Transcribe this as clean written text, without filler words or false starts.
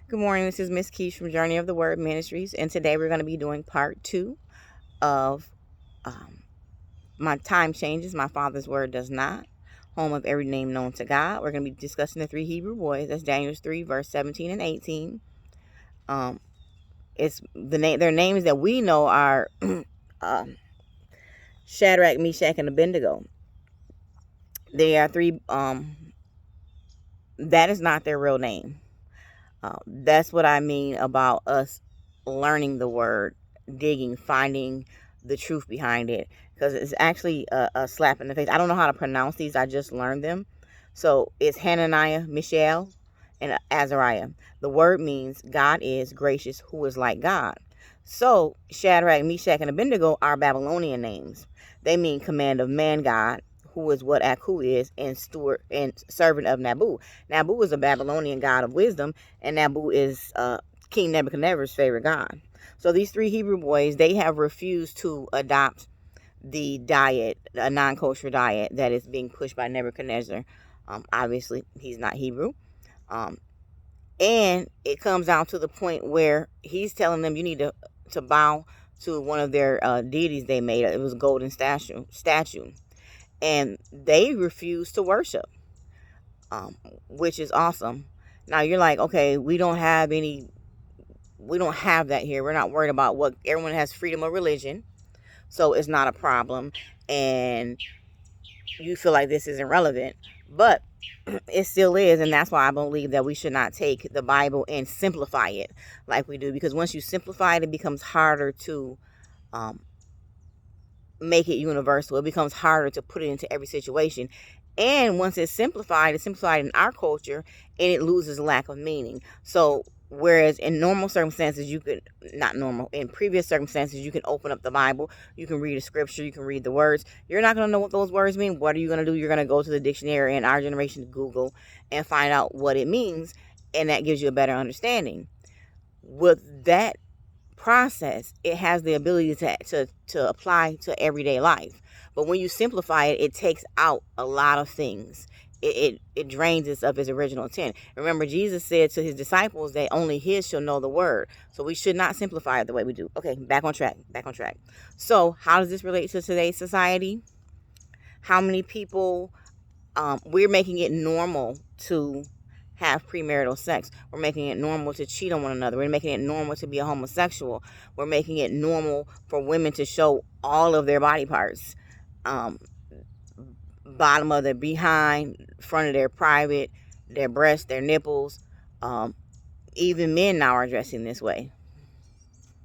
Good morning. This is Miss Keish from Journey of the Word Ministries, and today we're going to be doing part 2 of um, My Time Changes, My Father's Word Does Not, Home of Every Name Known to God. We're going to be discussing the 3 Hebrew boys. That's Daniel 3, verse 17 and 18. Um, it's their names that we know are um, Shadrach, Meshach, and Abednego. They are three. That is not their real name. That's what I mean about us learning the word, digging, finding the truth behind it, because it's actually a slap in the face. I don't know how to pronounce these. I just learned them. So it's Hananiah, Mishael, and Azariah. The word means God is gracious, who is like God. So Shadrach, Meshach, and Abednego are Babylonian names. They mean command of man God, who is what Aku is, and steward and servant of Nabu. Nabu is a Babylonian god of wisdom, and Nabu is King Nebuchadnezzar's favorite god. So these 3 Hebrew boys, they have refused to adopt the diet, a non-kosher diet that is being pushed by Nebuchadnezzar. Obviously, he's not Hebrew. Um, and it comes down to the point where he's telling them you need to bow to one of their deities they made. It was a golden statue. And they refuse to worship, which is awesome. Now you're like, okay, we don't have that here. We're not worried about what everyone has freedom of religion, so it's not a problem. And you feel like this isn't relevant, but it still is, and that's why I believe that we should not take the Bible and simplify it like we do, because once you simplify it, it becomes harder to um, make it universal. It becomes harder to put it into every situation. And once it's simplified in our culture, and it loses lack of meaning. So whereas in normal circumstances, in previous circumstances, you can open up the Bible, you can read a scripture, you can read the words. You're not going to know what those words mean. What are you going to do? You're going to go to the dictionary, in our generation, Google, and find out what it means. And that gives you a better understanding. With that process, it has the ability to apply to everyday life. But when you simplify it, it takes out a lot of things. It drains it of its original intent. Remember, Jesus said to his disciples that only his shall know the word. So we should not simplify it the way we do. Okay, back on track. So how does this relate to today's society? How many people, we're making it normal to have premarital sex. We're making it normal to cheat on one another. We're making it normal to be a homosexual. We're making it normal for women to show all of their body parts. Um, Bottom of their behind, front of their private, their breasts, their nipples. Even men now are dressing this way.